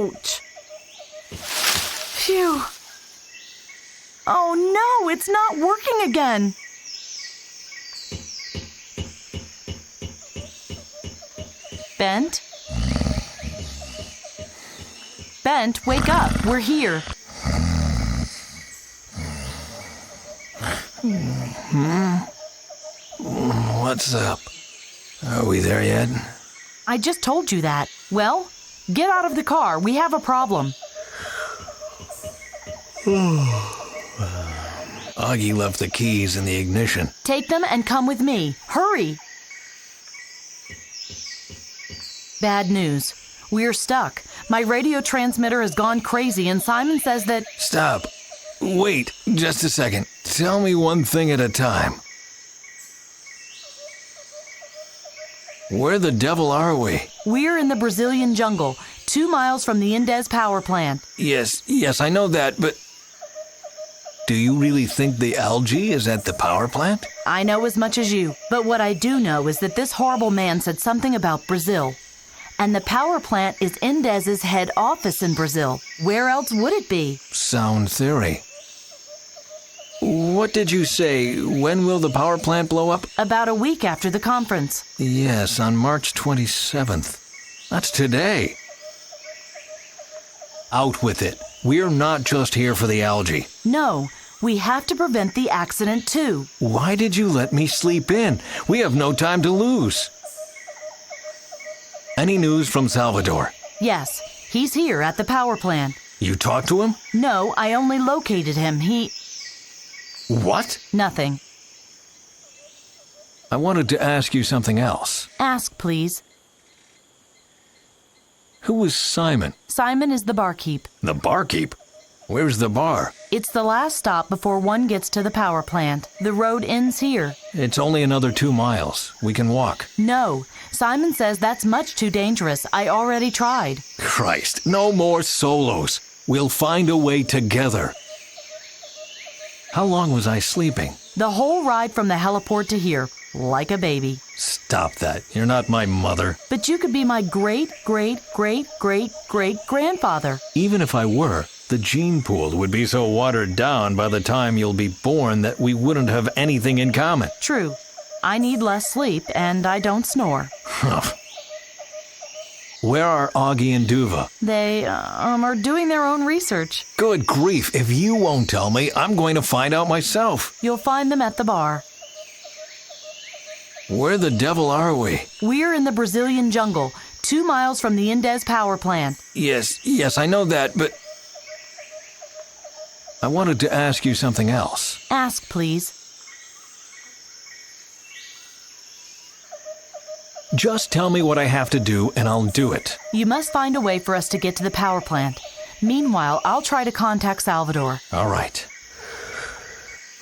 Ouch. Phew. Oh no, it's not working again. Bent? Bent, wake up. We're here. What's up? Are we there yet? I just told you that. Well, get out of the car. We have a problem. Augie left the keys in the ignition. Take them and come with me. Hurry! Bad news. We're stuck. My radio transmitter has gone crazy and Simon says that... Stop. Wait, just a second. Tell me one thing at a time. Where the devil are we? We're in the Brazilian jungle, 2 miles from the Indes power plant. Yes, I know that, but... Do you really think the algae is at the power plant? I know as much as you, but what I do know is that this horrible man said something about Brazil. And the power plant is Indes's head office in Brazil. Where else would it be? Sound theory. What did you say? When will the power plant blow up? About a week after the conference. Yes, on March 27th. That's today. Out with it. We're not just here for the algae. No, we have to prevent the accident too. Why did you let me sleep in? We have no time to lose. Any news from Salvador? Yes, he's here at the power plant. You talked to him? No, I only located him. What? Nothing. I wanted to ask you something else. Ask, please. Who is Simon? Simon is the barkeep. The barkeep? Where's the bar? It's the last stop before one gets to the power plant. The road ends here. It's only another 2 miles. We can walk. No, Simon says that's much too dangerous. I already tried. Christ, no more solos. We'll find a way together. How long was I sleeping? The whole ride from the heliport to here, like a baby. Stop that. You're not my mother. But you could be my great-great-great-great-great-grandfather. Even if I were, the gene pool would be so watered down by the time you'll be born that we wouldn't have anything in common. True. I need less sleep, and I don't snore. Where are Augie and Duva? They, are doing their own research. Good grief, if you won't tell me, I'm going to find out myself. You'll find them at the bar. Where the devil are we? We're in the Brazilian jungle, 2 miles from the Indes power plant. Yes, I know that, but... I wanted to ask you something else. Ask, please. Just tell me what I have to do, and I'll do it. You must find a way for us to get to the power plant. Meanwhile, I'll try to contact Salvador. All right.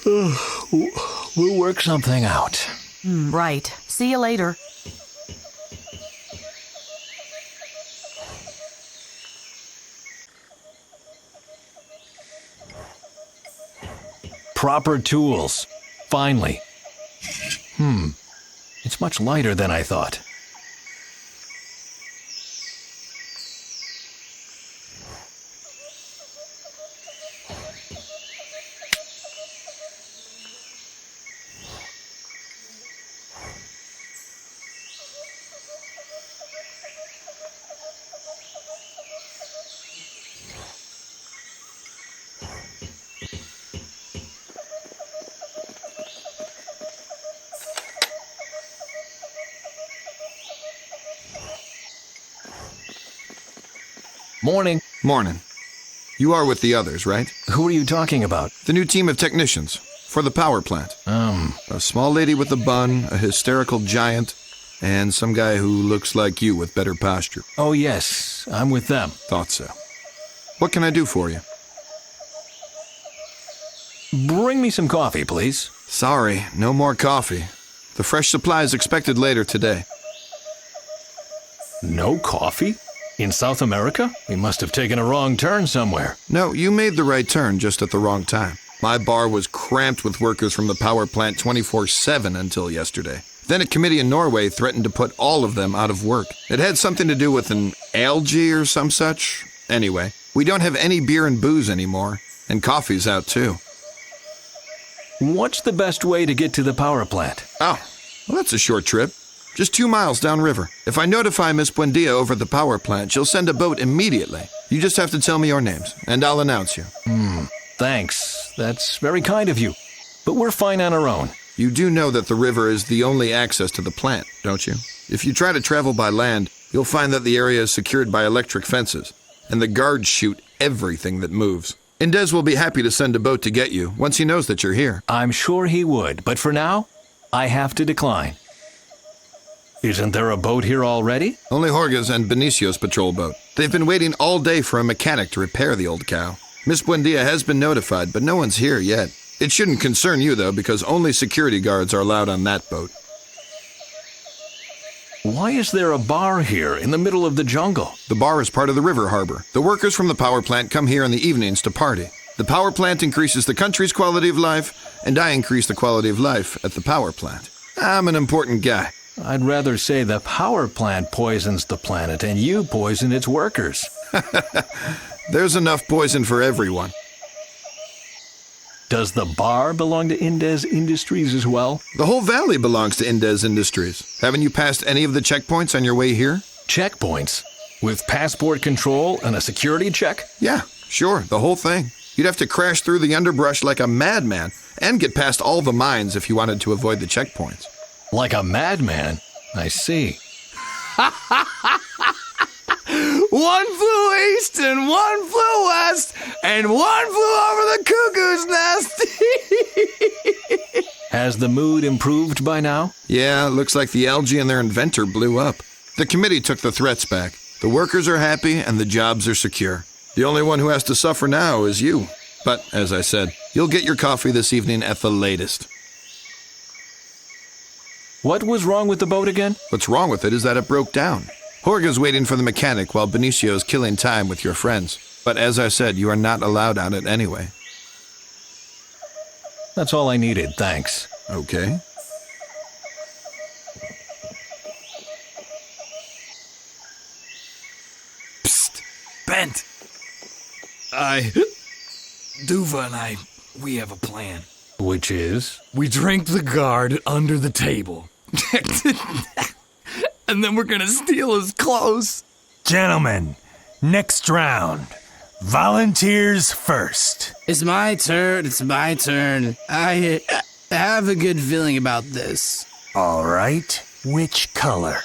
We'll work something out. Right. See you later. Proper tools. Finally. It's much lighter than I thought. Morning. Morning. You are with the others, right? Who are you talking about? The new team of technicians for the power plant. A small lady with a bun, a hysterical giant, and some guy who looks like you with better posture. Oh, yes. I'm with them. Thought so. What can I do for you? Bring me some coffee, please. Sorry, no more coffee. The fresh supply is expected later today. No coffee? In South America? We must have taken a wrong turn somewhere. No, you made the right turn just at the wrong time. My bar was cramped with workers from the power plant 24/7 until yesterday. Then a committee in Norway threatened to put all of them out of work. It had something to do with an algae or some such, Anyway, we don't have any beer and booze anymore, and coffee's out too. What's the best way to get to the power plant? Oh, well, that's a short trip. Just 2 miles downriver. If I notify Miss Buendia over at the power plant, she'll send a boat immediately. You just have to tell me your names, and I'll announce you. Thanks. That's very kind of you. But we're fine on our own. You do know that the river is the only access to the plant, don't you? If you try to travel by land, you'll find that the area is secured by electric fences, and the guards shoot everything that moves. Indez will be happy to send a boat to get you once he knows that you're here. I'm sure he would, but for now, I have to decline. Isn't there a boat here already? Only Jorge's and Benicio's patrol boat. They've been waiting all day for a mechanic to repair the old cow. Miss Buendia has been notified, but no one's here yet. It shouldn't concern you, though, because only security guards are allowed on that boat. Why is there a bar here in the middle of the jungle? The bar is part of the river harbor. The workers from the power plant come here in the evenings to party. The power plant increases the country's quality of life, and I increase the quality of life at the power plant. I'm an important guy. I'd rather say the power plant poisons the planet and you poison its workers. There's enough poison for everyone. Does the bar belong to Indez Industries as well? The whole valley belongs to Indez Industries. Haven't you passed any of the checkpoints on your way here? Checkpoints? With passport control and a security check? Yeah, sure, the whole thing. You'd have to crash through the underbrush like a madman and get past all the mines if you wanted to avoid the checkpoints. Like a madman? I see. One flew east and one flew west and one flew over the cuckoo's nest. Has the mood improved by now? Yeah, looks like the algae and their inventor blew up. The committee took the threats back. The workers are happy and the jobs are secure. The only one who has to suffer now is you. But, as I said, you'll get your coffee this evening at the latest. What was wrong with the boat again? What's wrong with it is that it broke down. Jorge's waiting for the mechanic while Benicio's killing time with your friends. But as I said, you are not allowed on it anyway. That's all I needed, thanks. Okay. Psst, Bent. Duva and we have a plan. Which is? We drink the guard under the table. And then we're gonna steal his clothes. Gentlemen, next round. Volunteers first. It's my turn. I have a good feeling about this. All right. Which color?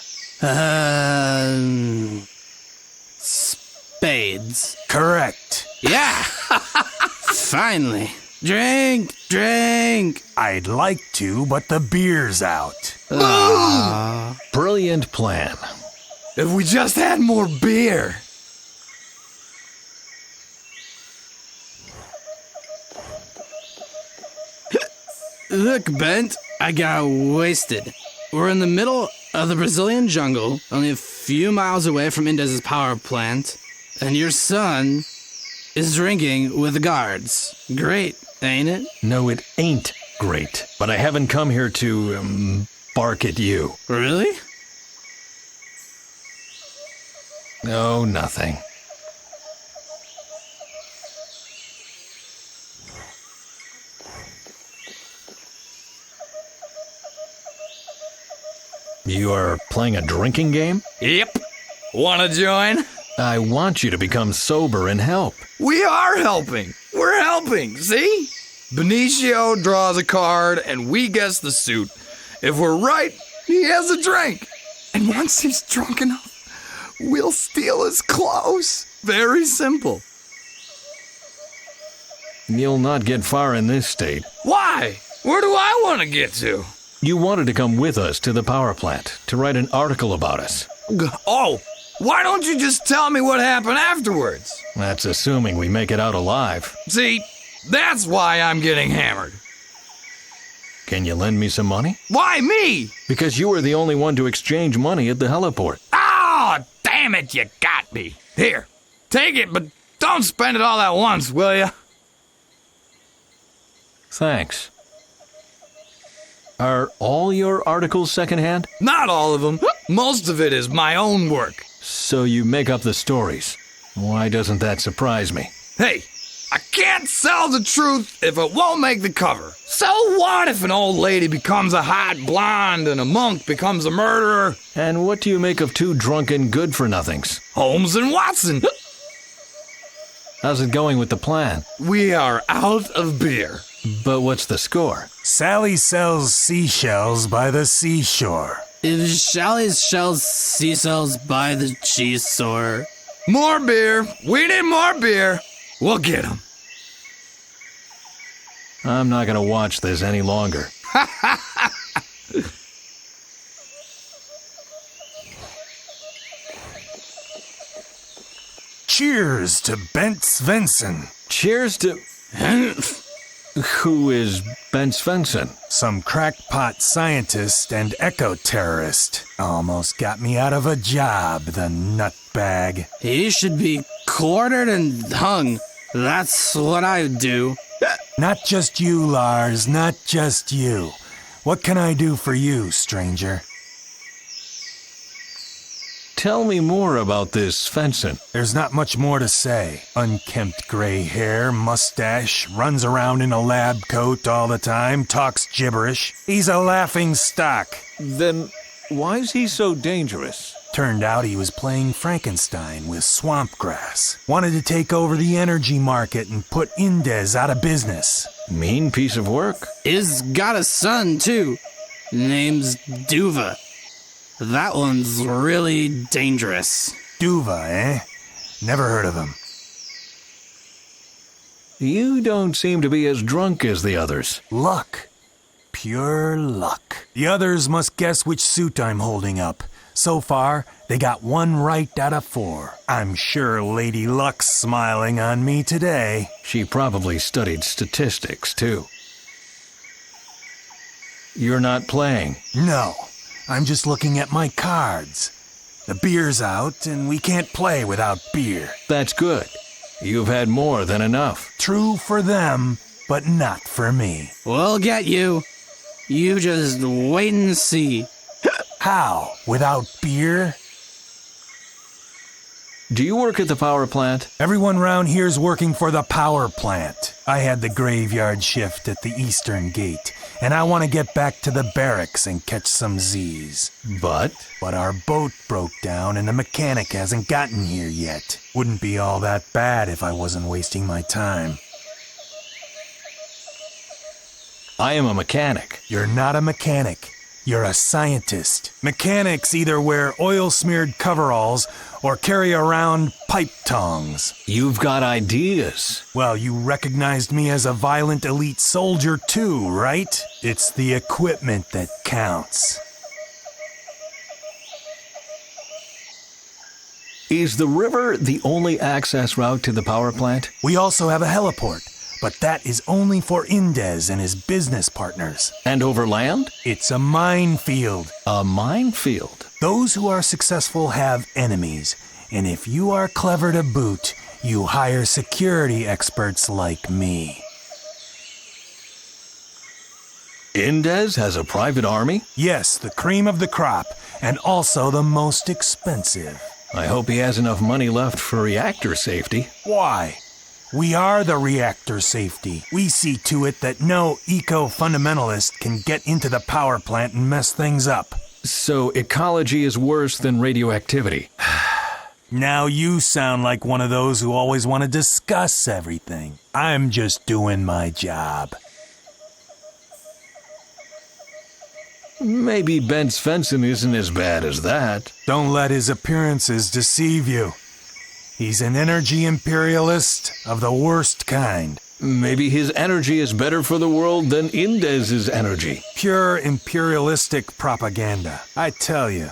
Spades. Correct. Yeah! Finally. Drink! I'd like to, but the beer's out. Brilliant plan. If we just had more beer. Look, Bent, I got wasted. We're in the middle of the Brazilian jungle, only a few miles away from Indez's power plant, and your son is drinking with the guards. Great, ain't it? No, it ain't great. But I haven't come here to, bark at you. Really? No, nothing. You are playing a drinking game? Yep. Wanna join? I want you to become sober and help. We are helping. We're helping, see? Benicio draws a card and we guess the suit. If we're right, he has a drink. And once he's drunk enough, we'll steal his clothes. Very simple. You'll not get far in this state. Why? Where do I want to get to? You wanted to come with us to the power plant to write an article about us. Oh, why don't you just tell me what happened afterwards? That's assuming we make it out alive. See, that's why I'm getting hammered. Can you lend me some money? Why me? Because you were the only one to exchange money at the heliport. Oh, damn it, you got me. Here, take it, but don't spend it all at once, will ya? Thanks. Are all your articles secondhand? Not all of them. Most of it is my own work. So you make up the stories. Why doesn't that surprise me? Hey, I can't sell the truth if it won't make the cover. So what if an old lady becomes a hot blonde and a monk becomes a murderer? And what do you make of two drunken good-for-nothings? Holmes and Watson. How's it going with the plan? We are out of beer. But what's the score? Sally sells seashells by the seashore. If Sally sells seashells by the cheese store. More beer. We need more beer. We'll get 'em. I'm not gonna watch this any longer. Cheers to Bent Svensson. Cheers to... Who is Ben Svensson? Some crackpot scientist and eco-terrorist. Almost got me out of a job, the nutbag. He should be quartered and hung. That's what I would do. Not just you, Lars, not just you. What can I do for you, stranger? Tell me more about this Svensson. There's not much more to say. Unkempt gray hair, mustache, runs around in a lab coat all the time, talks gibberish. He's a laughing stock. Then why is he so dangerous? Turned out he was playing Frankenstein with swamp grass. Wanted to take over the energy market and put Indez out of business. Mean piece of work. He's got a son, too. Name's Duva. That one's really dangerous. Duva, eh? Never heard of him. You don't seem to be as drunk as the others. Luck. Pure luck. The others must guess which suit I'm holding up. So far, they got 1 right out of 4. I'm sure Lady Luck's smiling on me today. She probably studied statistics, too. You're not playing. No, I'm just looking at my cards. The beer's out, and we can't play without beer. That's good. You've had more than enough. True for them, but not for me. We'll get you. You just wait and see. How? Without beer? Do you work at the power plant? Everyone round here's working for the power plant. I had the graveyard shift at the eastern gate, and I want to get back to the barracks and catch some Z's. But our boat broke down and the mechanic hasn't gotten here yet. Wouldn't be all that bad if I wasn't wasting my time. I am a mechanic. You're not a mechanic. You're a scientist. Mechanics either wear oil-smeared coveralls or carry around pipe tongs. You've got ideas. Well, you recognized me as a violent elite soldier too, right? It's the equipment that counts. Is the river the only access route to the power plant? We also have a heliport, but that is only for Indez and his business partners. And over land? It's a minefield. A minefield. Those who are successful have enemies, and if you are clever to boot, you hire security experts like me. Indez has a private army? Yes, the cream of the crop, and also the most expensive. I hope he has enough money left for reactor safety. Why? We are the reactor safety. We see to it that no eco-fundamentalist can get into the power plant and mess things up. So ecology is worse than radioactivity. Now you sound like one of those who always want to discuss everything. I'm just doing my job. Maybe Ben Svensson isn't as bad as that. Don't let his appearances deceive you. He's an energy imperialist of the worst kind. Maybe his energy is better for the world than Indez's energy. Pure imperialistic propaganda. I tell you,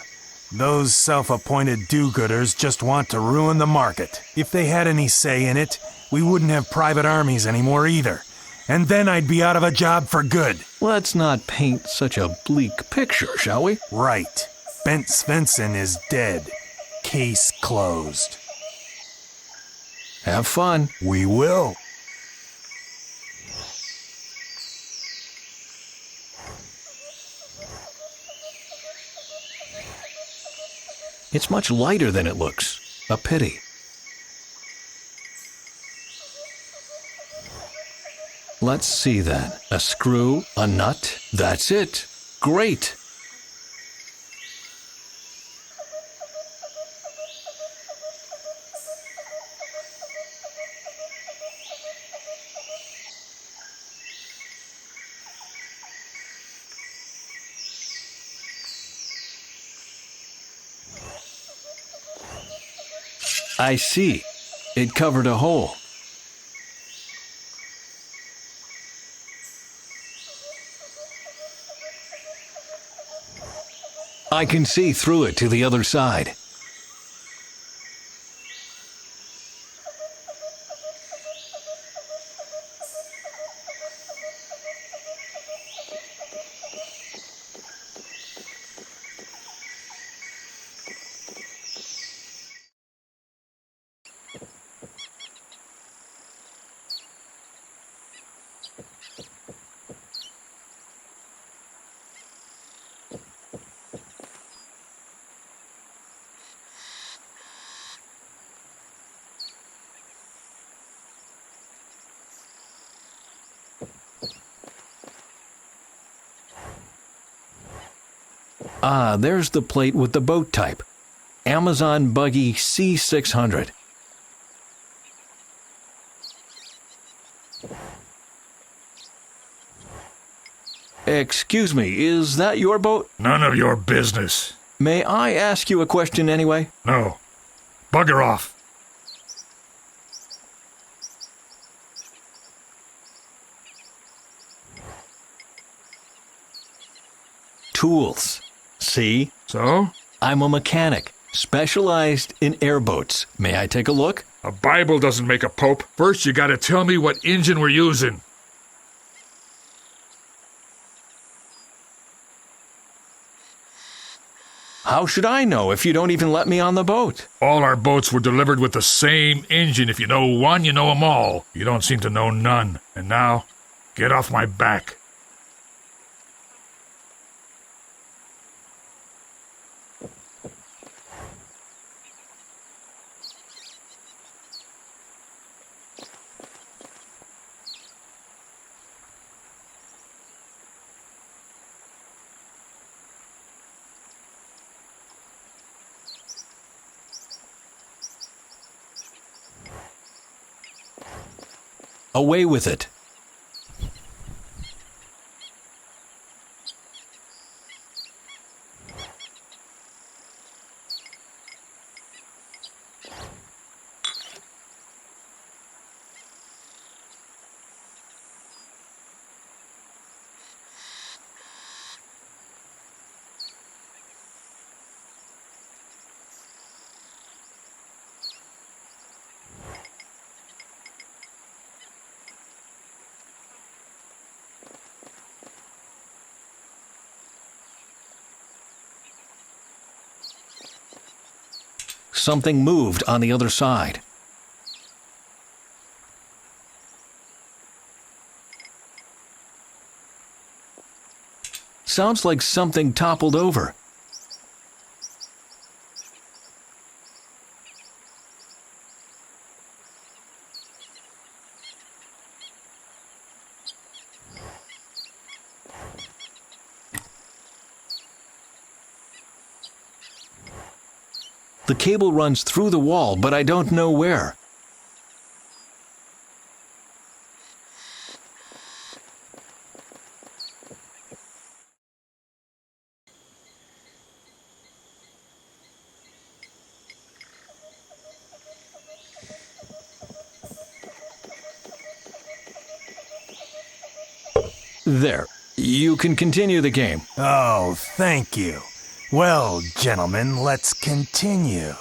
those self-appointed do-gooders just want to ruin the market. If they had any say in it, we wouldn't have private armies anymore either. And then I'd be out of a job for good. Let's not paint such a bleak picture, shall we? Right. Bent Svensson is dead. Case closed. Have fun. We will. It's much lighter than it looks. A pity. Let's see then. A screw, a nut. That's it. Great. I see. It covered a hole. I can see through it to the other side. Ah, there's the plate with the boat type. Amazon Buggy C600. Excuse me, is that your boat? None of your business. May I ask you a question anyway? No. Bugger off. Tools. See? So? I'm a mechanic, specialized in airboats. May I take a look? A Bible doesn't make a pope. First, you gotta tell me what engine we're using. How should I know if you don't even let me on the boat? All our boats were delivered with the same engine. If you know one, you know 'em all. You don't seem to know none. And now, get off my back. Away with it. Something moved on the other side. Sounds like something toppled over. The cable runs through the wall, but I don't know where. There. You can continue the game. Oh, thank you. Well, gentlemen, let's continue.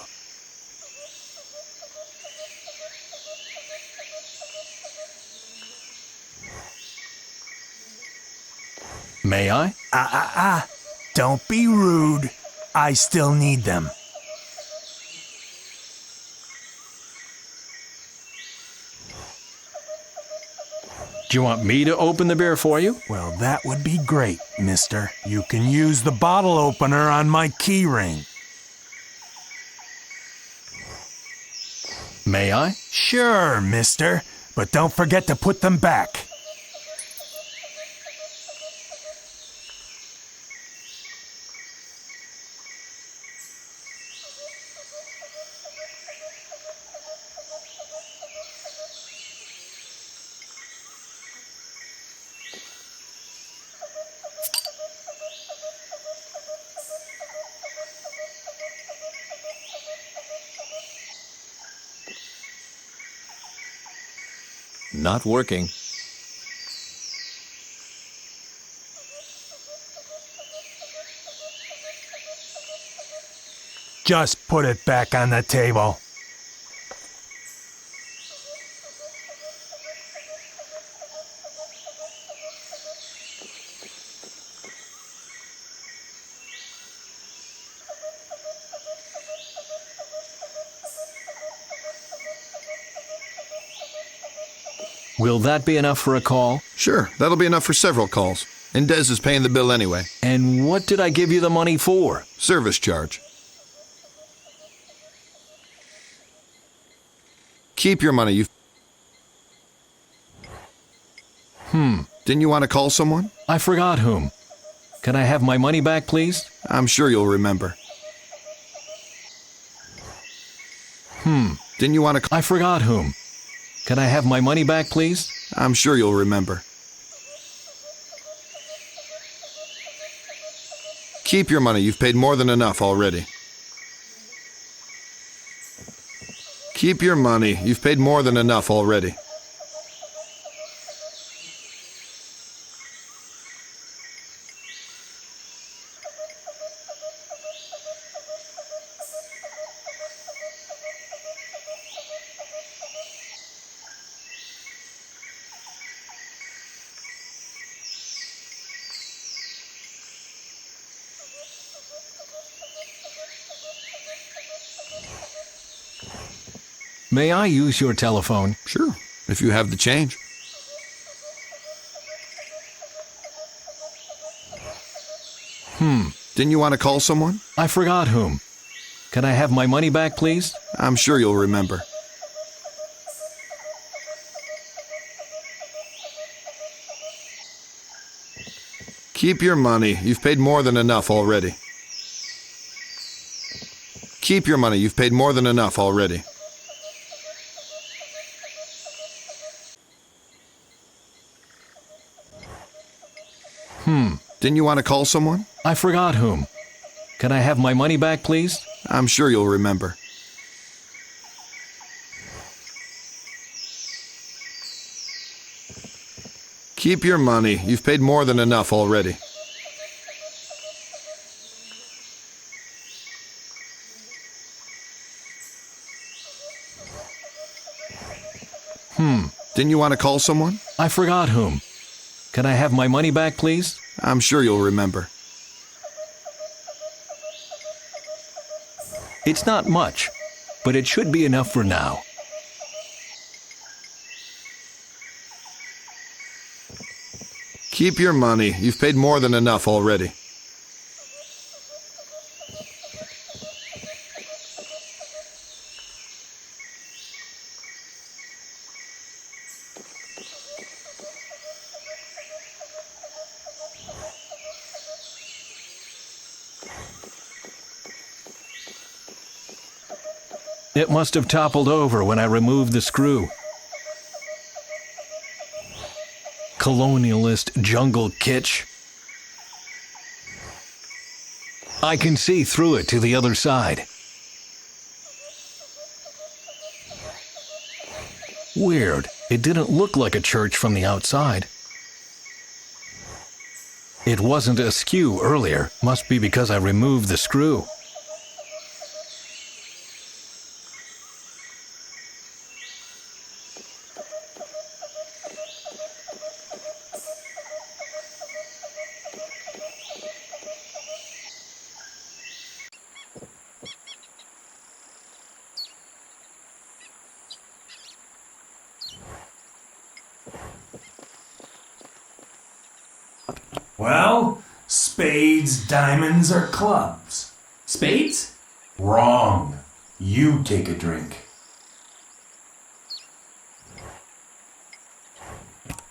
May I? Don't be rude. I still need them. Do you want me to open the beer for you? Well, that would be great, mister. You can use the bottle opener on my key ring. May I? Sure, mister. But don't forget to put them back. Not working. Just put it back on the table. Will that be enough for a call? Sure, that'll be enough for several calls. And Dez is paying the bill anyway. And what did I give you the money for? Service charge. Keep your money. Didn't you want to call someone? I forgot whom. Can I have my money back, please? I'm sure you'll remember. Didn't you want to I forgot whom. Can I have my money back, please? I'm sure you'll remember. Keep your money. You've paid more than enough already. Keep your money. You've paid more than enough already. May I use your telephone? Sure, if you have the change. Didn't you want to call someone? I forgot whom. Can I have my money back, please? I'm sure you'll remember. Keep your money. You've paid more than enough already. Keep your money. You've paid more than enough already. Didn't you want to call someone? I forgot whom. Can I have my money back, please? I'm sure you'll remember. Keep your money. You've paid more than enough already. Didn't you want to call someone? I forgot whom. Can I have my money back, please? I'm sure you'll remember. It's not much, but it should be enough for now. Keep your money. You've paid more than enough already. It must have toppled over when I removed the screw. Colonialist jungle kitsch. I can see through it to the other side. Weird. It didn't look like a church from the outside. It wasn't askew earlier. Must be because I removed the screw. Well, spades, diamonds, or clubs? Spades? Wrong. You take a drink.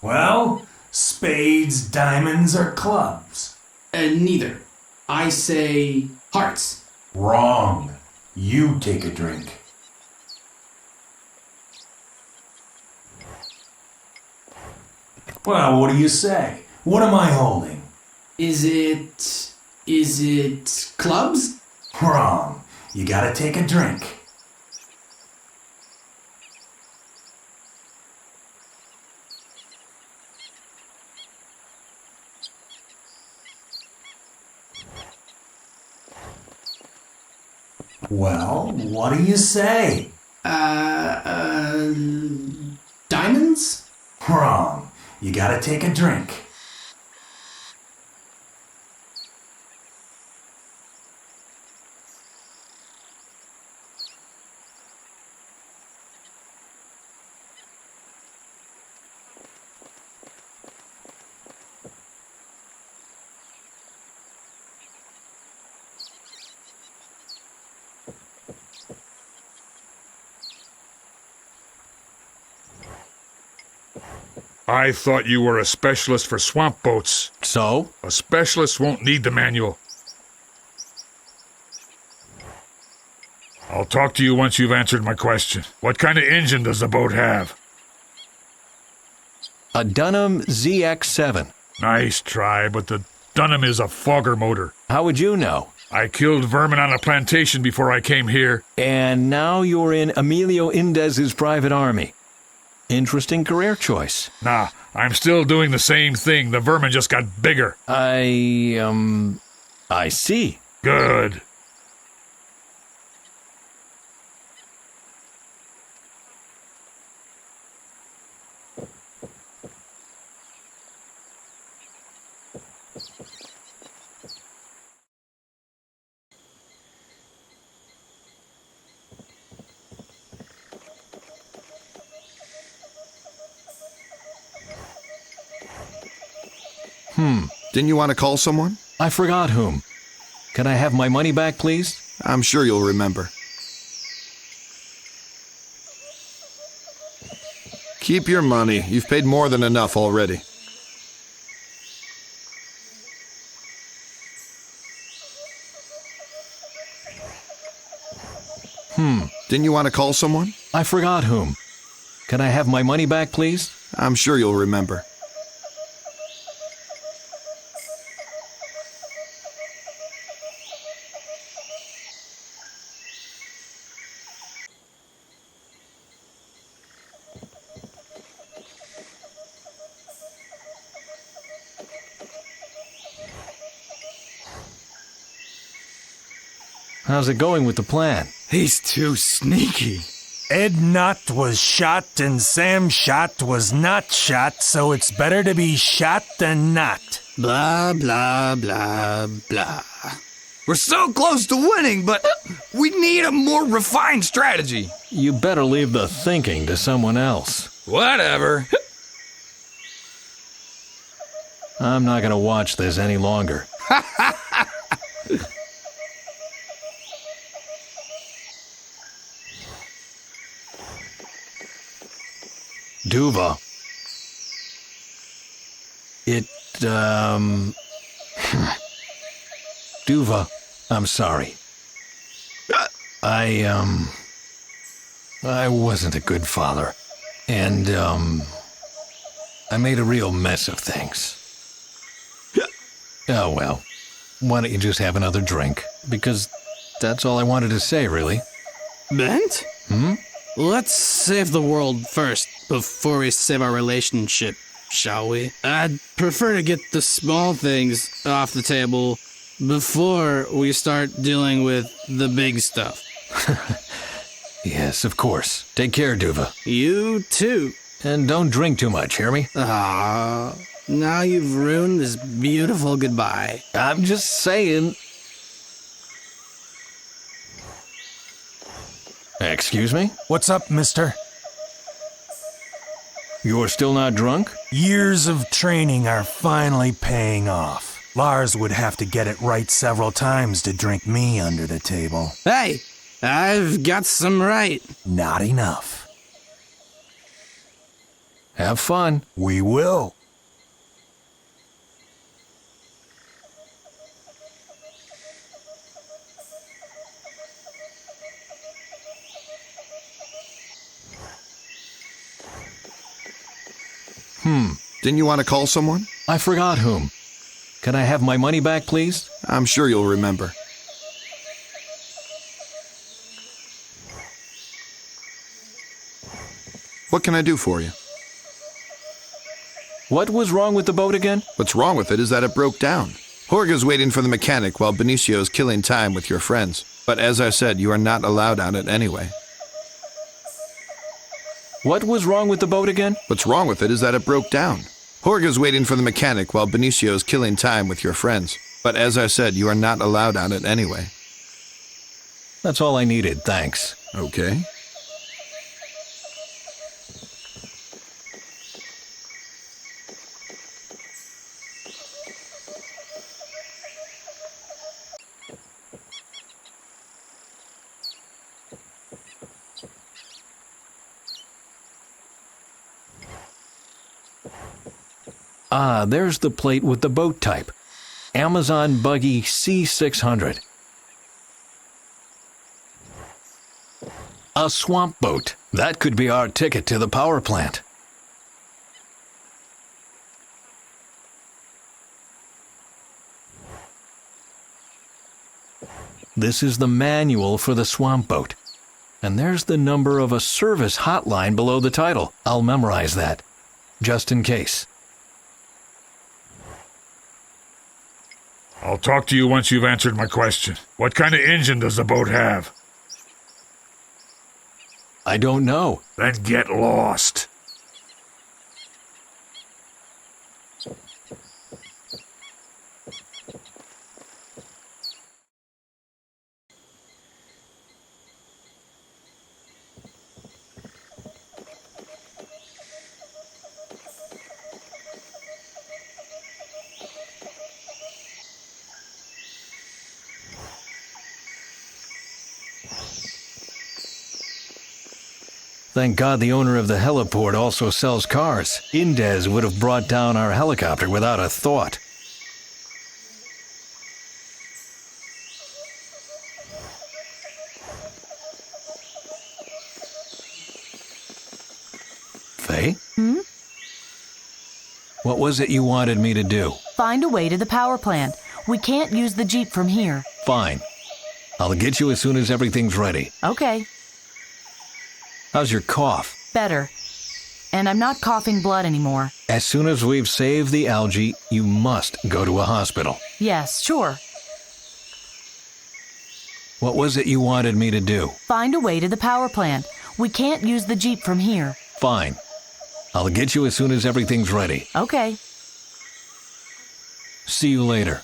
Well, spades, diamonds, or clubs? Neither. I say hearts. Wrong. You take a drink. Well, what do you say? What am I holding? Is it clubs? Wrong. You gotta take a drink. Well, what do you say? Diamonds? Wrong. You gotta take a drink. I thought you were a specialist for swamp boats. So? A specialist won't need the manual. I'll talk to you once you've answered my question. What kind of engine does the boat have? A Dunham ZX7. Nice try, but the Dunham is a fogger motor. How would you know? I killed vermin on a plantation before I came here. And now you're in Emilio Indez's private army. Interesting career choice. Nah, I'm still doing the same thing. The vermin just got bigger. I see. Good. Didn't you want to call someone? I forgot whom. Can I have my money back, please? I'm sure you'll remember. Keep your money. You've paid more than enough already. Didn't you want to call someone? I forgot whom. Can I have my money back, please? I'm sure you'll remember. How's it going with the plan? He's too sneaky. Ed Knott was shot and Sam Shot was not shot, so it's better to be shot than not. Blah, blah, blah, blah. We're so close to winning, but we need a more refined strategy. You better leave the thinking to someone else. Whatever. I'm not gonna watch this any longer. Duva. Duva, I'm sorry. I wasn't a good father. And, I made a real mess of things. Oh, well. Why don't you just have another drink? Because that's all I wanted to say, really. Bent? Let's save the world first, before we save our relationship, shall we? I'd prefer to get the small things off the table before we start dealing with the big stuff. Yes, of course. Take care, Duva. You too. And don't drink too much, hear me? Ah, now you've ruined this beautiful goodbye. I'm just saying. Excuse me? What's up, mister? You're still not drunk? Years of training are finally paying off. Lars would have to get it right several times to drink me under the table. Hey, I've got some right. Not enough. Have fun. We will. Didn't you want to call someone? I forgot whom. Can I have my money back, please? I'm sure you'll remember. What can I do for you? What was wrong with the boat again? What's wrong with it is that it broke down. Jorge's waiting for the mechanic while Benicio's killing time with your friends. But as I said, you are not allowed on it anyway. What was wrong with the boat again? What's wrong with it is that it broke down. Jorge's waiting for the mechanic while Benicio's killing time with your friends. But as I said, you are not allowed on it anyway. That's all I needed, thanks. Okay. Ah, there's the plate with the boat type. Amazon Buggy C600. A swamp boat. That could be our ticket to the power plant. This is the manual for the swamp boat. And there's the number of a service hotline below the title. I'll memorize that, just in case. I'll talk to you once you've answered my question. What kind of engine does the boat have? I don't know. Then get lost. Thank God the owner of the heliport also sells cars. Indez would have brought down our helicopter without a thought. Faye? What was it you wanted me to do? Find a way to the power plant. We can't use the Jeep from here. Fine. I'll get you as soon as everything's ready. Okay, How's your cough? better. And I'm not coughing blood anymore. As soon as we've saved the algae, you must go to a hospital. Yes, sure. What was it you wanted me to do? Find a way to the power plant. We can't use the Jeep from here. Fine. I'll get you as soon as everything's ready. Okay. See you later.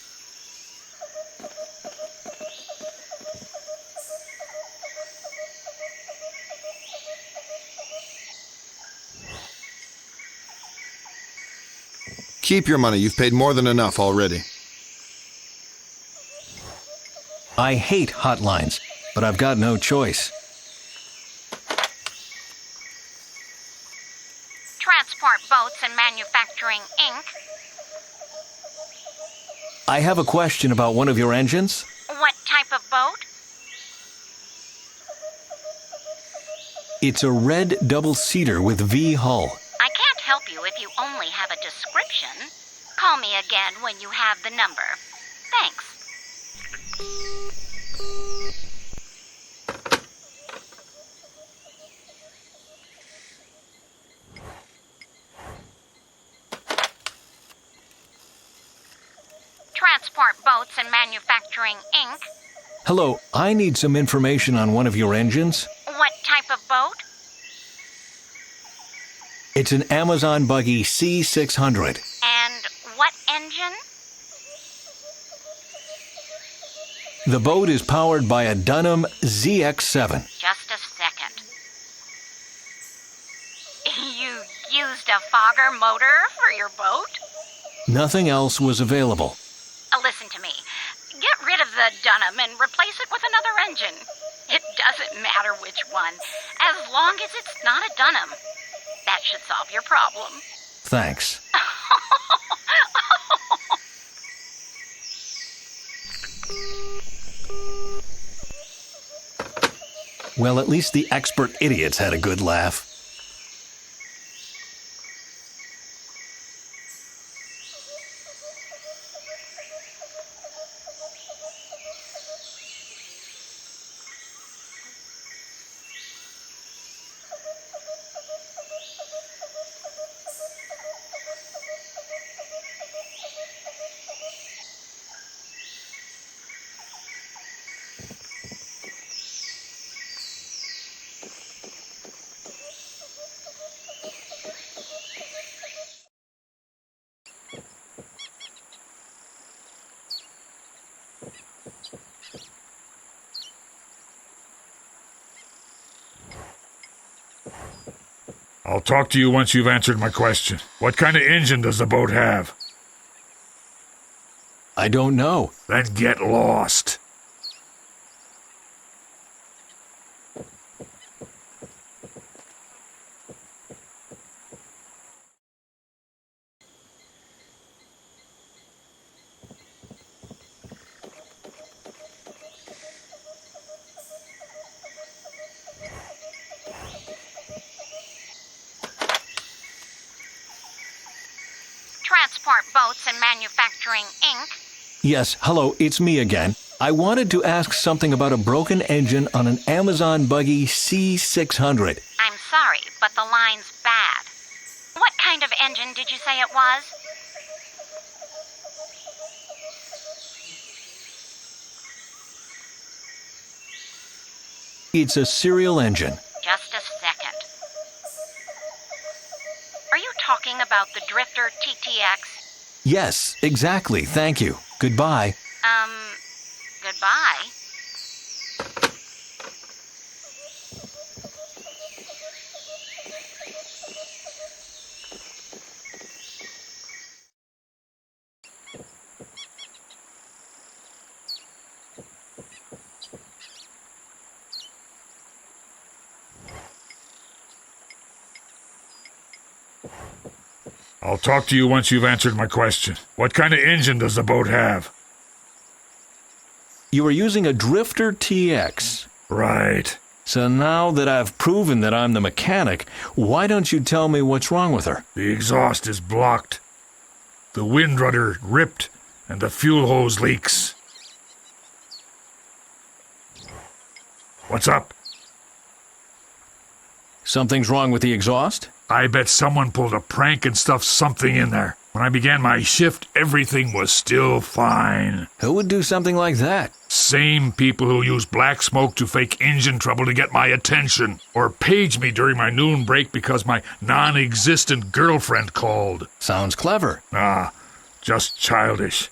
Keep your money. You've paid more than enough already. I hate hotlines, but I've got no choice. Transport Boats and Manufacturing, Inc. I have a question about one of your engines. What type of boat? It's a red double-seater with V hull. I can't help you if you only have a description. Call me again when you have the number. Thanks. Transport Boats and Manufacturing, Inc. Hello, I need some information on one of your engines. What type of boat? It's an Amazon Buggy C600. And what engine? The boat is powered by a Dunham ZX7. Just a second. You used a Fogger motor for your boat? Nothing else was available. Listen to me. Get rid of the Dunham and replace it with another engine. It doesn't matter which one, as long as it's not a Dunham. That should solve your problem. Thanks. Well, at least the expert idiots had a good laugh. I'll talk to you once you've answered my question. What kind of engine does the boat have? I don't know. Then get lost. Transport Boats and Manufacturing, Inc. Yes, hello, it's me again. I wanted to ask something about a broken engine on an Amazon buggy C600. I'm sorry, but the line's bad. What kind of engine did you say it was? It's a serial engine. Just a second. Are you talking about the Drifter TTX? Yes, exactly, thank you. Goodbye. Goodbye. I'll talk to you once you've answered my question. What kind of engine does the boat have? You are using a Drifter TX. Right. So now that I've proven that I'm the mechanic, why don't you tell me what's wrong with her? The exhaust is blocked. The wind rudder ripped, and the fuel hose leaks. What's up? Something's wrong with the exhaust? I bet someone pulled a prank and stuffed something in there. When I began my shift, everything was still fine. Who would do something like that? Same people who use black smoke to fake engine trouble to get my attention, or page me during my noon break because my non-existent girlfriend called. Sounds clever. Ah, just childish.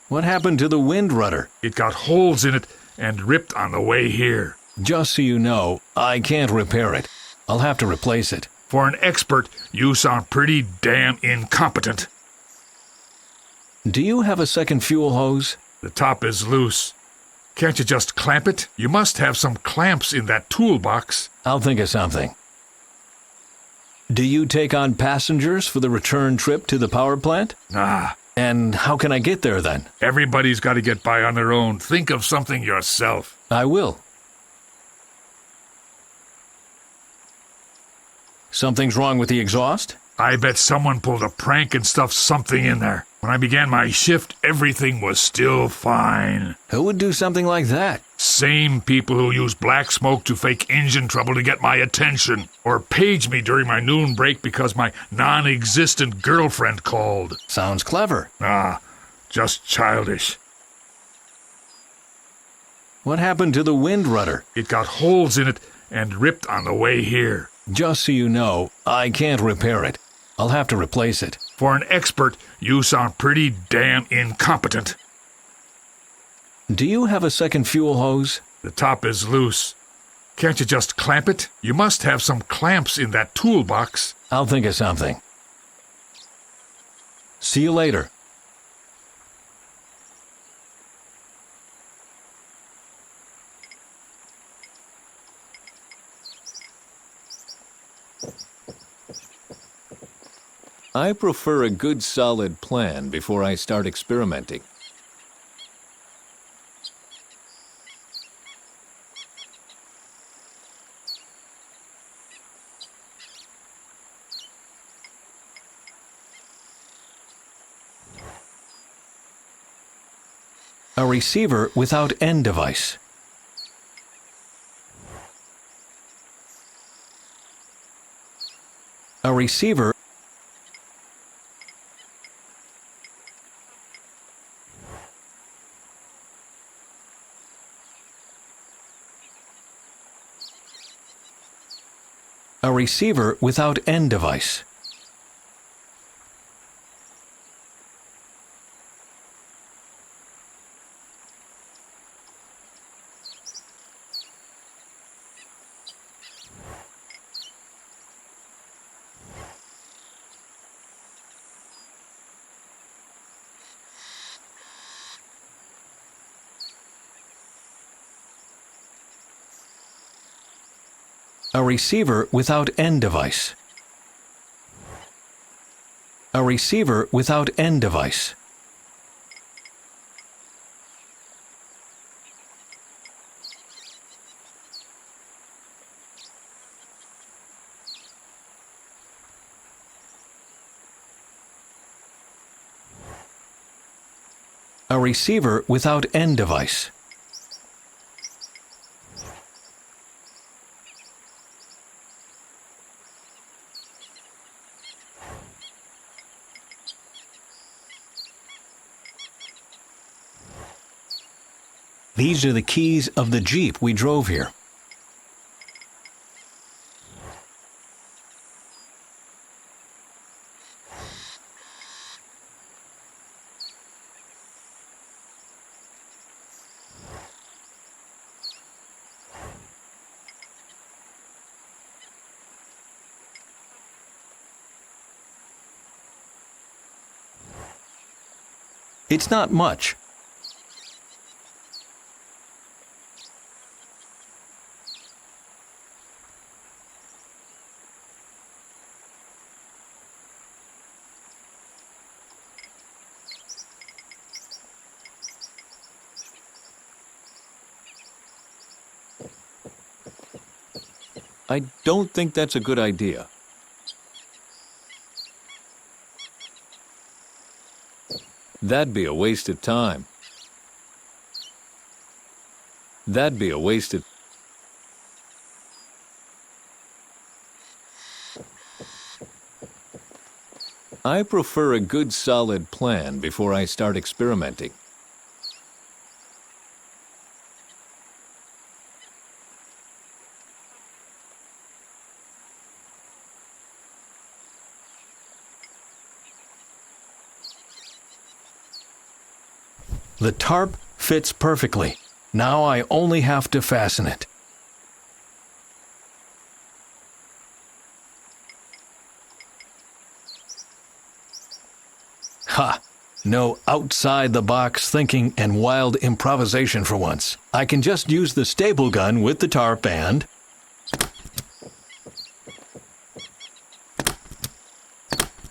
What happened to the wind rudder? It got holes in it and ripped on the way here. Just so you know, I can't repair it. I'll have to replace it. For an expert, you sound pretty damn incompetent. Do you have a second fuel hose? The top is loose. Can't you just clamp it? You must have some clamps in that toolbox. I'll think of something. Do you take on passengers for the return trip to the power plant? Nah. And how can I get there then? Everybody's got to get by on their own. Think of something yourself. I will. Something's wrong with the exhaust? I bet someone pulled a prank and stuffed something in there. When I began my shift, everything was still fine. Who would do something like that? Same people who use black smoke to fake engine trouble to get my attention, or page me during my noon break because my non-existent girlfriend called. Sounds clever. Ah, just childish. What happened to the wind rudder? It got holes in it and ripped on the way here. Just so you know, I can't repair it. I'll have to replace it. For an expert, you sound pretty damn incompetent. Do you have a second fuel hose? The top is loose. Can't you just clamp it? You must have some clamps in that toolbox. I'll think of something. See you later. I prefer a good solid plan before I start experimenting. A receiver without end device. A receiver A receiver without end device. A receiver without end device. A receiver without end device. A receiver without end device. These are the keys of the Jeep we drove here. It's not much. I don't think that's a good idea. That'd be a waste of time. That'd be a waste of... I prefer a good solid plan before I start experimenting. The tarp fits perfectly. Now I only have to fasten it. Ha! No outside-the-box thinking and wild improvisation for once. I can just use the staple gun with the tarp and...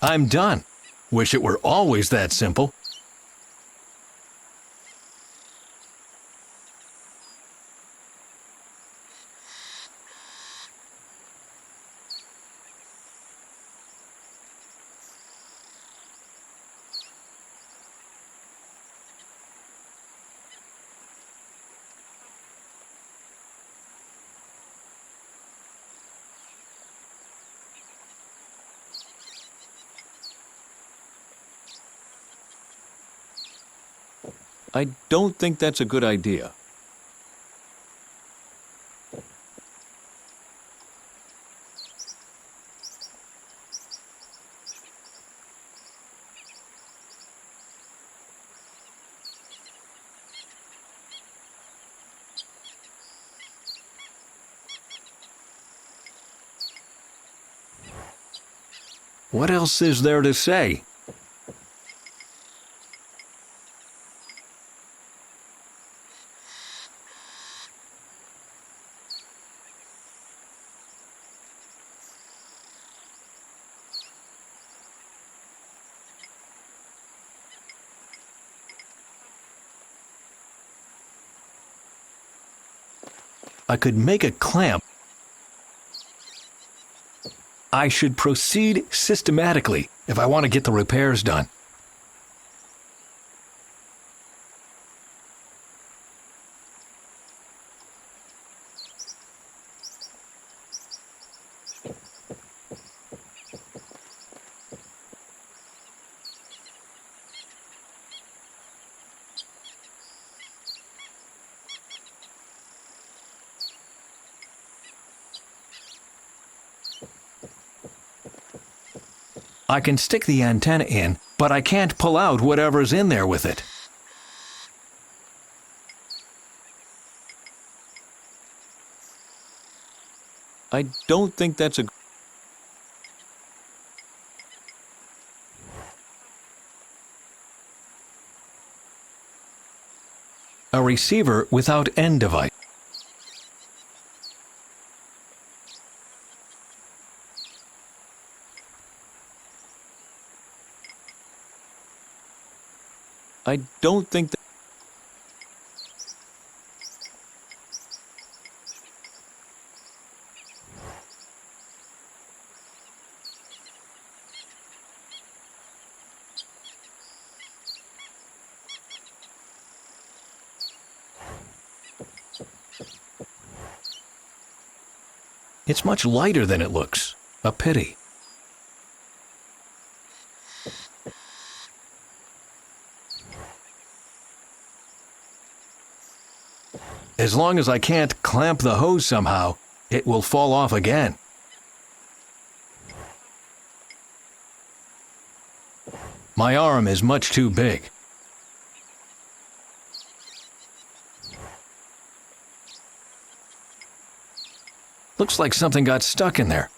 I'm done. Wish it were always that simple. I don't think that's a good idea. What else is there to say? I could make a clamp. I should proceed systematically if I want to get the repairs done. I can stick the antenna in, but I can't pull out whatever's in there with it. I don't think that's a receiver without end device. I don't think that... It's much lighter than it looks. A pity. As long as I can't clamp the hose somehow, it will fall off again. My arm is much too big. Looks like something got stuck in there.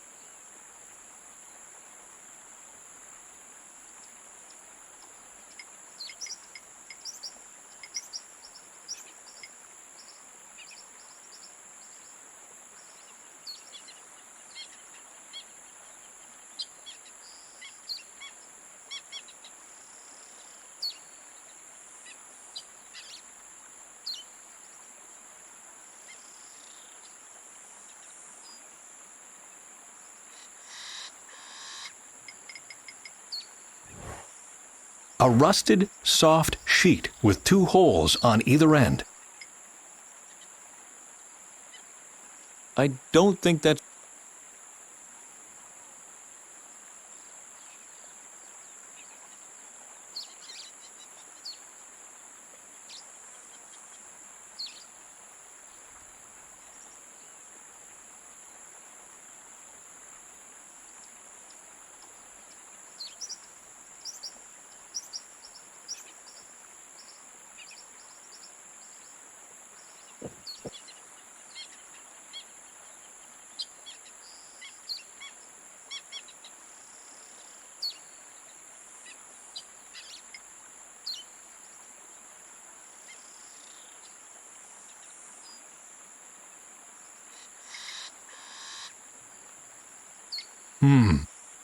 A rusted, soft sheet with 2 holes on either end. I don't think that...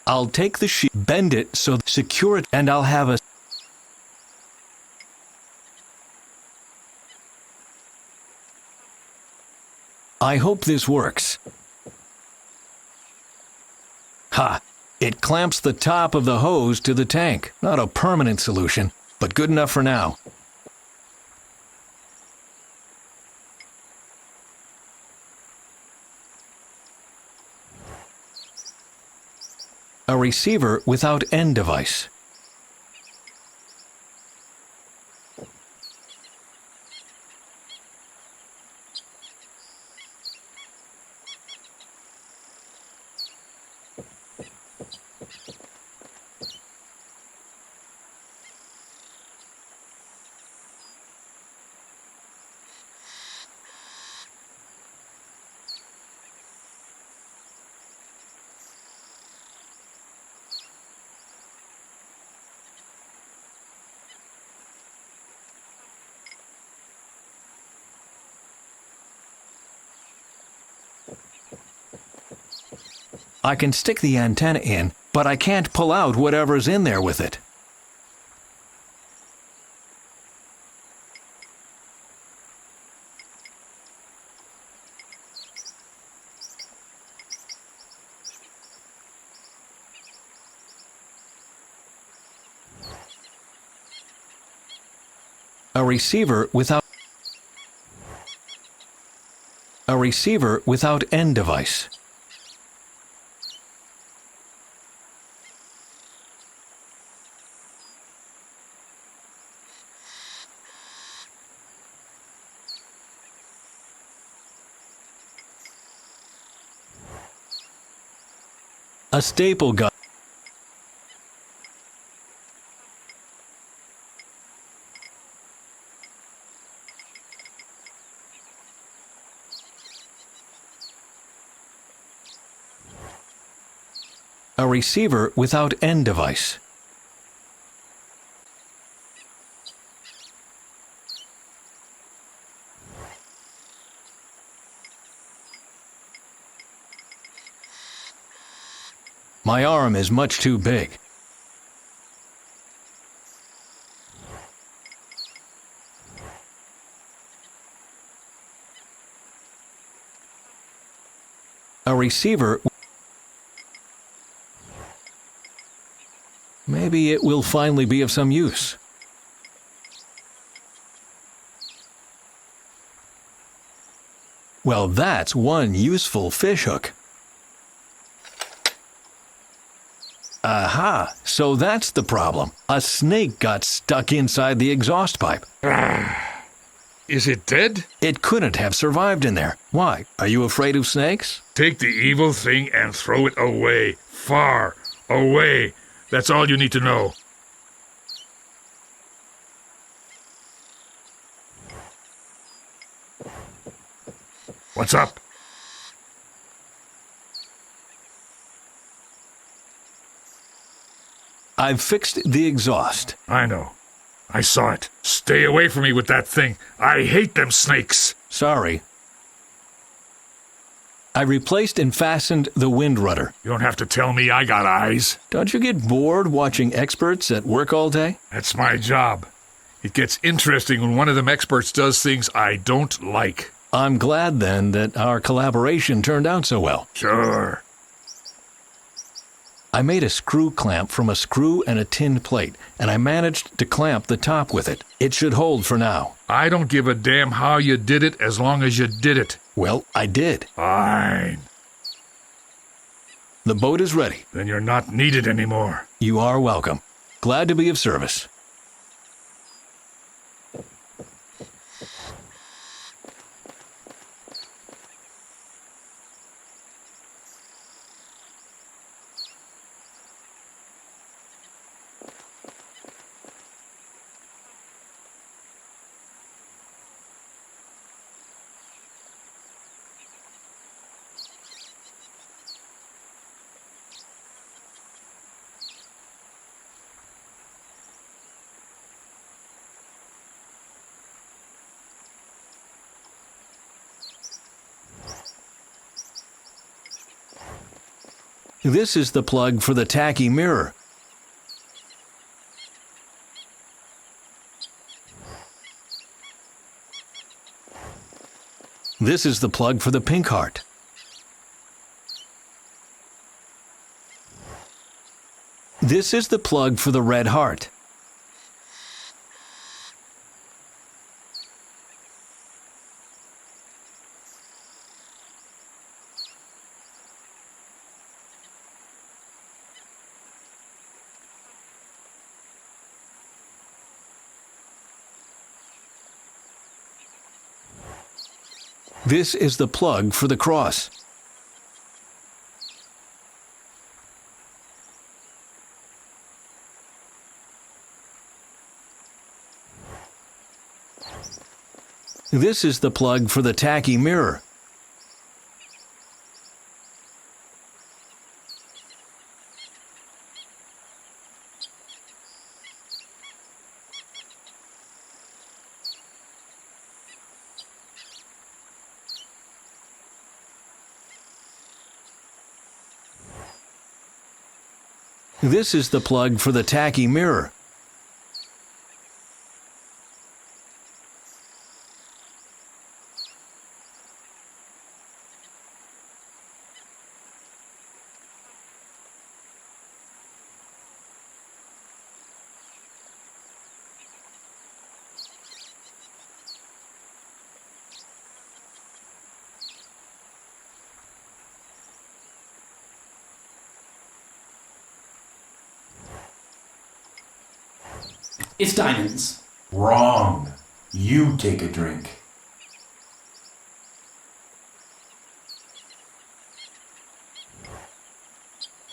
I'll take the sheet, bend it so secure it, and I'll have a... I hope this works. Ha! It clamps the top of the hose to the tank. Not a permanent solution, but good enough for now. A receiver without end device. I can stick the antenna in, but I can't pull out whatever's in there with it. A receiver without end device. A staple gun. A receiver without end device. My arm is much too big. A receiver. Maybe it will finally be of some use. Well, that's one useful fishhook. Aha, so that's the problem. A snake got stuck inside the exhaust pipe. Is it dead? It couldn't have survived in there. Why? Are you afraid of snakes? Take the evil thing and throw it away. Far away. That's all you need to know. What's up? I've fixed the exhaust. I know. I saw it. Stay away from me with that thing. I hate them snakes. Sorry. I replaced and fastened the wind rudder. You don't have to tell me I got eyes. Don't you get bored watching experts at work all day? That's my job. It gets interesting when one of them experts does things I don't like. I'm glad then that our collaboration turned out so well. Sure. I made a screw clamp from a screw and a tin plate, and I managed to clamp the top with it. It should hold for now. I don't give a damn how you did it as long as you did it. Well, I did. Fine. The boat is ready. Then you're not needed anymore. You are welcome. Glad to be of service. This is the plug for the tacky mirror. This is the plug for the pink heart. This is the plug for the red heart. This is the plug for the cross. This is the plug for the tacky mirror. This is the plug for the tacky mirror. It's diamonds. Wrong. You take a drink.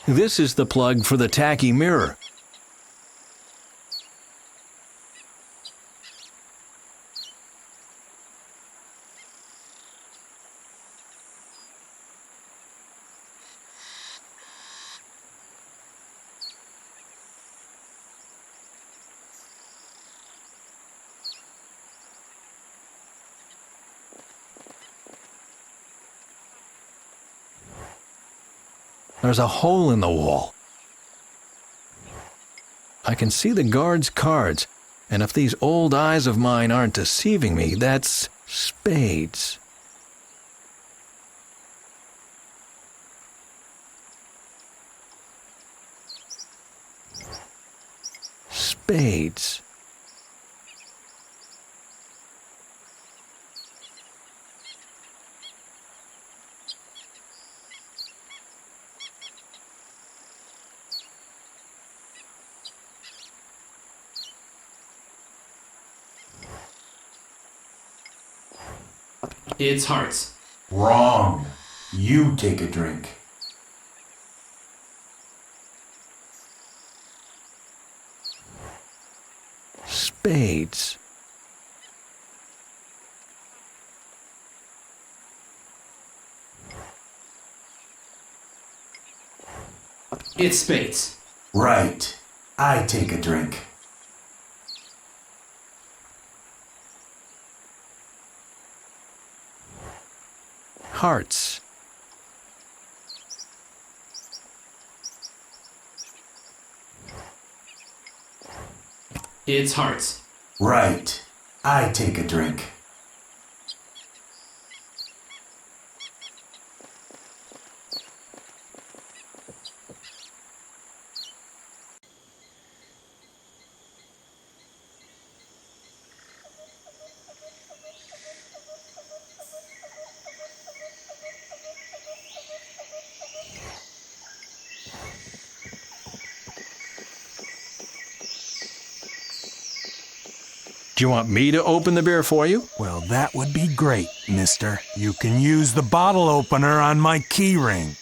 This is the plug for the tacky mirror. There's a hole in the wall. I can see the guard's cards, and if these old eyes of mine aren't deceiving me, that's spades. Spades. It's hearts. Wrong. You take a drink. Spades. It's spades. Right. I take a drink. Hearts. It's hearts. Right. I take a drink. Do you want me to open the beer for you? Well, that would be great, mister. You can use the bottle opener on my key ring.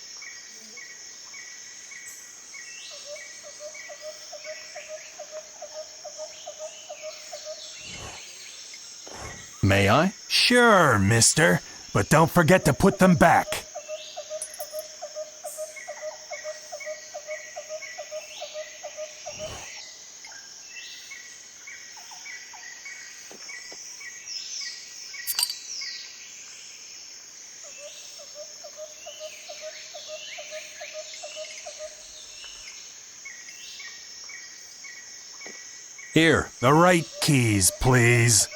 May I? Sure, mister. But don't forget to put them back. Here. The right keys, please.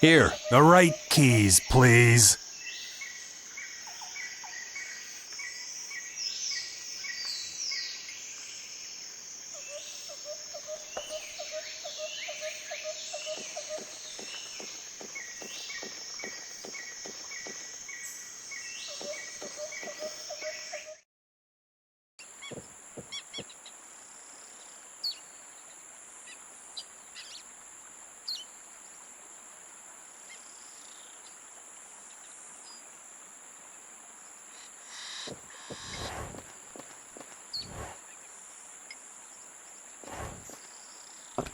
Here. The right keys, please.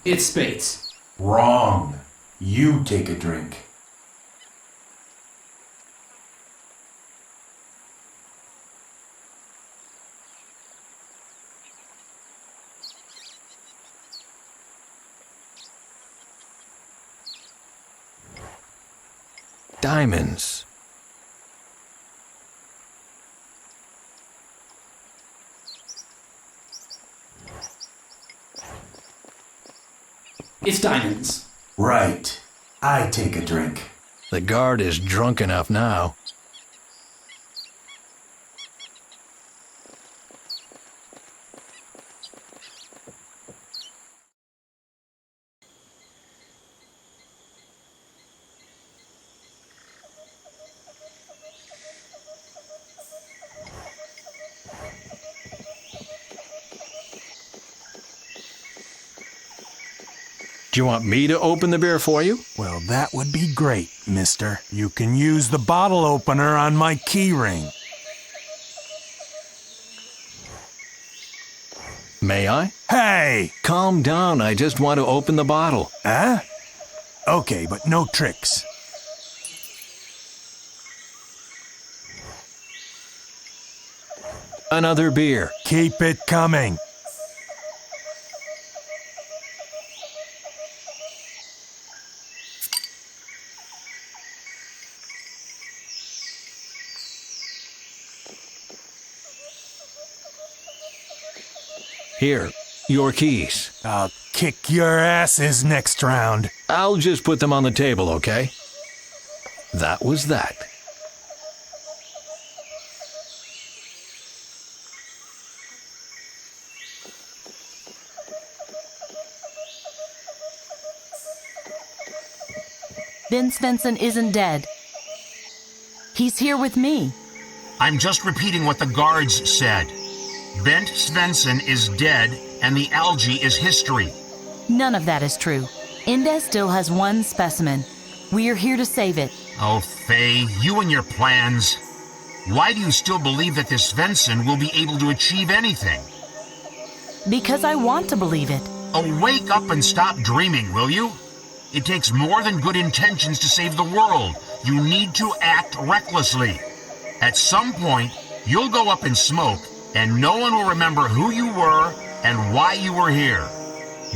It's spades. Wrong. You take a drink. Diamonds. It's diamonds. Right. I take a drink. The guard is drunk enough now. Do you want me to open the beer for you? Well, that would be great, mister. You can use the bottle opener on my key ring. May I? Hey! Calm down, I just want to open the bottle. Huh? Okay, but no tricks. Another beer. Keep it coming. Here, your keys. I'll kick your asses next round. I'll just put them on the table, okay? That was that. Ben Svensson isn't dead. He's here with me. I'm just repeating what the guards said. Bent Svensson is dead, and the algae is history. None of that is true. Indez still has one specimen. We are here to save it. Oh, Faye, you and your plans. Why do you still believe that this Svensson will be able to achieve anything? Because I want to believe it. Oh, wake up and stop dreaming, will you? It takes more than good intentions to save the world. You need to act recklessly. At some point, you'll go up in smoke, and no one will remember who you were and why you were here.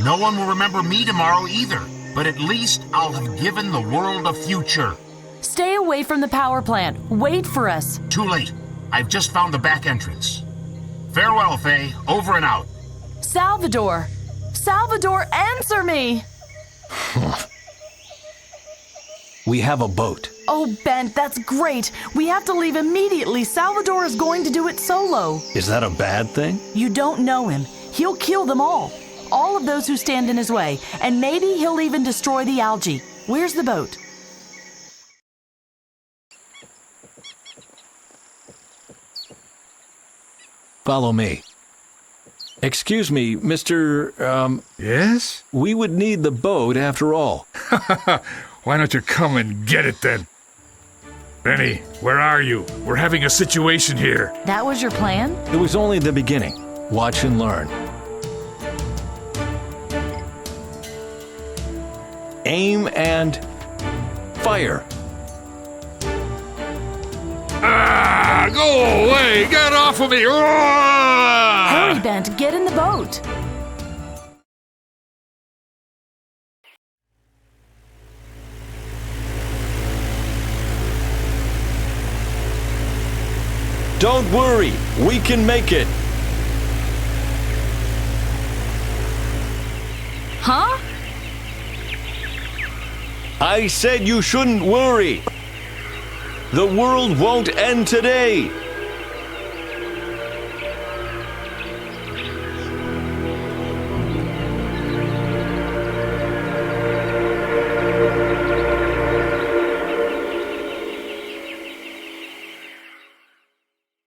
No one will remember me tomorrow either, but at least I'll have given the world a future. Stay away from the power plant. Wait for us. Too late. I've just found the back entrance. Farewell, Faye. Over and out. Salvador! Salvador, answer me! We have a boat. Oh, Bent, that's great. We have to leave immediately. Salvador is going to do it solo. Is that a bad thing? You don't know him. He'll kill them all of those who stand in his way, and maybe he'll even destroy the algae. Where's the boat? Follow me. Excuse me, Mr. Yes? We would need the boat after all. Why don't you come and get it then? Benny, where are you? We're having a situation here. That was your plan? It was only the beginning. Watch and learn. Aim and fire. Ah, go away! Get off of me! Ah! Hurry, Bent, get in the boat. Don't worry, we can make it. Huh? I said you shouldn't worry. The world won't end today.